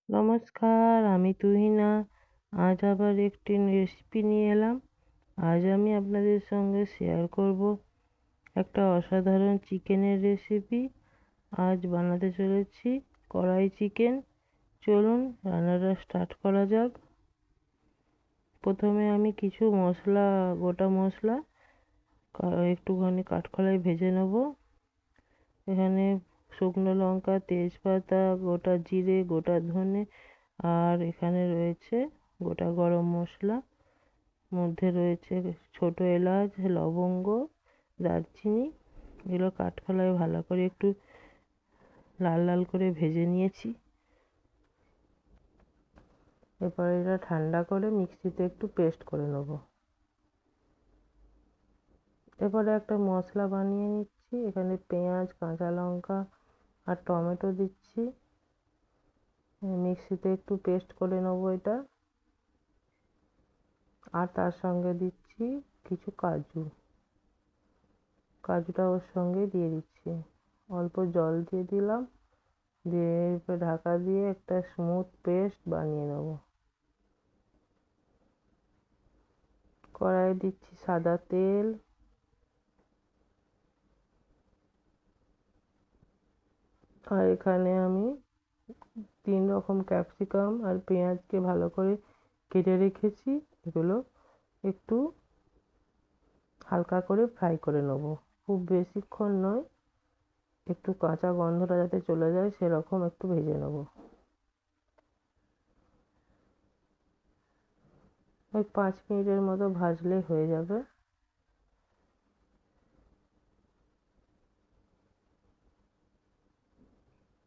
নমস্কার, আমি তুহিনা। আজ আবার একটি রেসিপি নিয়ে এলাম। আজ আমি আপনাদের সঙ্গে শেয়ার করব একটা অসাধারণ চিকেনের রেসিপি। আজ বানাতে চলেছি কড়াই চিকেন। চলুন রান্নাটা স্টার্ট করা যাক। প্রথমে আমি কিছু মশলা, গোটা মশলা একটুখানি কাঠখোলায় ভেজে নেব। এখানে শুকনো লঙ্কা, তেজপাতা, গোটা জিরে, গোটা ধনে, আর এখানে রয়েছে গোটা গরম মশলা, মধ্যে রয়েছে ছোট এলাচ, লবঙ্গ, দারচিনি। এগুলো কাঠখোলায় ভালো করে একটু লাল লাল করে ভেজে নিয়েছি। এরপর এটা ঠান্ডা করে মিক্সিতে একটু পেস্ট করে নেব। এরপরে একটা মশলা বানিয়ে নিচ্ছি। এখানে পেঁয়াজ, কাঁচা লঙ্কা আর টমেটো দিচ্ছি। মিক্সিতে একটু পেস্ট করে নেব এটা। আর তার সঙ্গে দিচ্ছি কিছু কাজুটা ওর সঙ্গে দিয়ে দিচ্ছি। অল্প জল দিয়ে দিলাম, দিয়ে এরপর ঢাকা দিয়ে একটা স্মুথ পেস্ট বানিয়ে নেব। কড়াইয়ে দিচ্ছি সাদা তেল, আর এখানে আমি 3 রকম ক্যাপসিকাম আর পেঁয়াজকে ভালো করে কেটে রেখেছি। এগুলো একটু হালকা করে ফ্রাই করে নেব, খুব বেশিক্ষণ নয়, একটু কাঁচা গন্ধটা যাতে চলে যায় সেরকম একটু ভেজে নেব। ওই 5 মিনিটের মতো ভাজলেই হয়ে যাবে।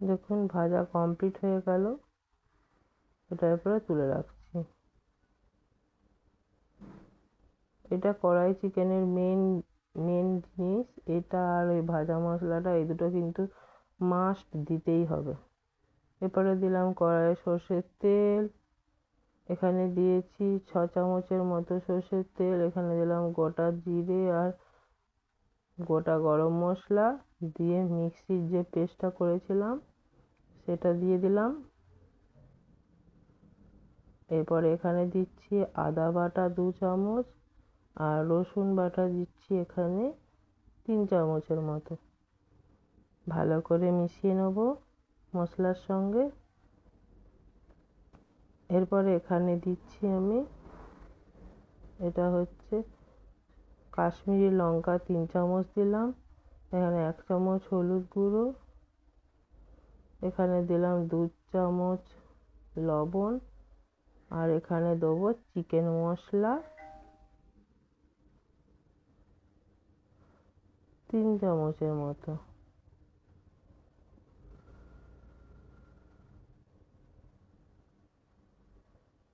দেখুন ভাজা কমপ্লিট হয়ে গেল। এটা এরপরে তুলে রাখছি। এটা কড়াই চিকেনের মেন মেন জিনিস। এটা আর ওই ভাজা মশলাটা, এই দুটো কিন্তু মাস্ট দিতেই হবে। এরপরে দিলাম কড়াইয়ে সর্ষের তেল। এখানে দিয়েছি 6 চামচের মতো সর্ষের তেল। এখানে দিলাম গোটা জিরে আর গোটা গরম মশলা, দিয়ে মিক্সির যে পেস্টটা করেছিলাম সেটা দিয়ে দিলাম। এরপরে এখানে দিচ্ছি আদা বাটা 2 চামচ, আর রসুন বাটা দিচ্ছি এখানে 3 চামচের মতো। ভালো করে মিশিয়ে নেব মশলার সঙ্গে। এরপরে এখানে দিচ্ছি আমি, এটা হচ্ছে কাশ্মীরি লঙ্কা 3 চামচ দিলাম। এখানে 1 চামচ হলুদ গুঁড়ো, এখানে দিলাম 2 চামচ লবণ, আর এখানে দেবো চিকেন মশলা 3 চামচের মতো।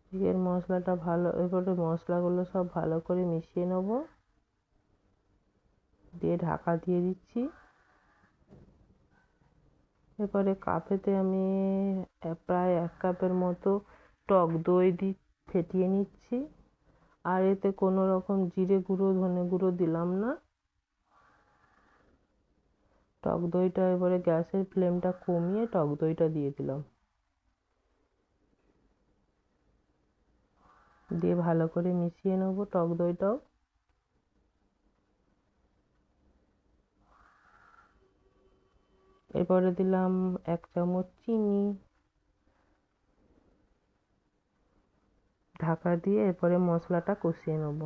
চিকেন মশলাটা ভালো, এরপরে মশলাগুলো সব ভালো করে মিশিয়ে নেব, দিয়ে ঢাকা দিয়ে দিচ্ছি। এরপরে কাপেতে আমি প্রায় 1 কাপের মতো টক দই ফেটিয়ে নিচ্ছি। আর এতে কোনো রকম জিরে গুঁড়ো, ধনে গুঁড়ো দিলাম না। টক দইটা এবারে গ্যাসের ফ্লেমটা কমিয়ে টক দইটা দিয়ে দিলাম, দিয়ে ভালো করে মিশিয়ে নেব টক দইটাও। এরপরে দিলাম 1 চামচ চিনি। ঢাকা দিয়ে এরপরে মশলাটা কষিয়ে নেব।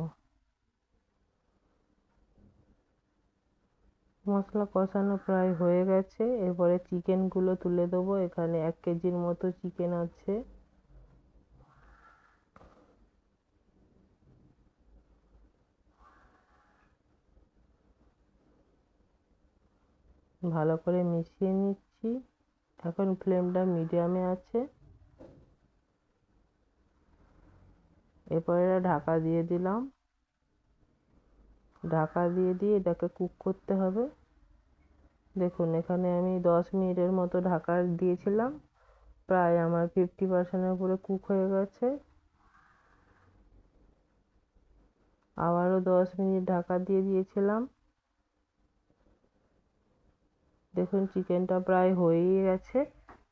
মশলা কষানো প্রায় হয়ে গেছে। এরপরে চিকেনগুলো তুলে দেবো। এখানে 1 কেজির মতো চিকেন আছে। ভালো করে মিশিয়ে নিচ্ছি। এখন ফ্লেমটা মিডিয়ামে আছে। এরপরে ঢাকা দিয়ে দিলাম। ঢাকা দিয়ে এটাকে কুক করতে হবে। দেখুন এখানে আমি 10 মিনিটের মতো ঢাকা দিয়েছিলাম। প্রায় আমার 50% উপরে কুক হয়ে গেছে। আবারও 10 মিনিট ঢাকা দিয়ে দিয়েছিলাম। দেখুন চিকেনটা প্রায় হয়েই গেছে।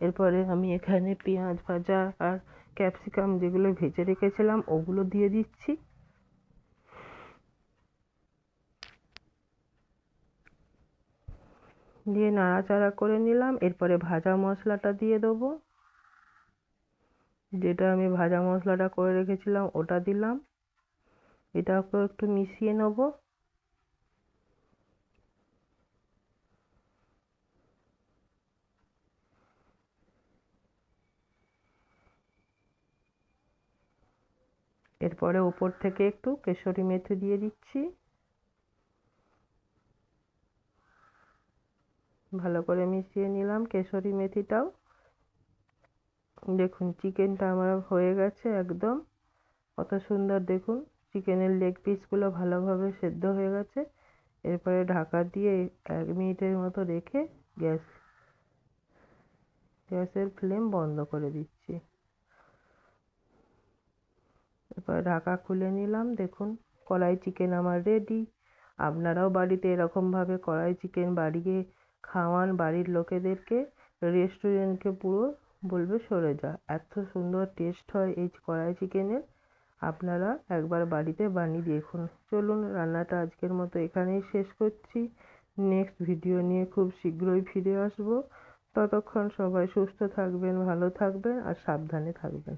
এরপরে আমি এখানে পেঁয়াজ ভাজা আর ক্যাপসিকাম যেগুলো ভেজে রেখেছিলাম ওগুলো দিয়ে দিচ্ছি। দিয়ে নাড়াচাড়া করে নিলাম। এরপরে ভাজা মশলাটা দিয়ে দেবো, যেটা আমি ভাজা মশলাটা করে রেখেছিলাম ওটা দিলাম। এটাকেও একটু মিশিয়ে নেবো। এরপরে উপর থেকে একটু কেশরি মেথি দিয়ে দিচ্ছি। ভালো করে মিশিয়ে নিলাম কেশরি মেথিটাও। দেখুন চিকেনটা আমার হয়ে গেছে একদম, কত সুন্দর দেখুন চিকেনের লেগ পিসগুলো ভালোভাবে সেদ্ধ হয়ে গেছে। এরপরে ঢাকা দিয়ে 1 মিনিটের মতো রেখে গ্যাসের ফ্লেম বন্ধ করে দিচ্ছি। এরপরে ঢাকা খুলে নিলাম। দেখুন কড়াই চিকেন আমার রেডি। আপনারাও বাড়িতে এরকমভাবে কড়াই চিকেন বানিয়ে খাওয়ান বাড়ির লোকেদেরকে, রেস্টুরেন্টকে পুরো বলবে সরে যা, এত সুন্দর টেস্ট হয় এই কড়াই চিকেনের। আপনারা একবার বাড়িতে বানিয়ে দেখুন। চলুন রান্নাটা আজকের মতো এখানেই শেষ করছি। নেক্সট ভিডিও নিয়ে খুব শীঘ্রই ফিরে আসবো। ততক্ষণ সবাই সুস্থ থাকবেন, ভালো থাকবেন আর সাবধানে থাকবেন।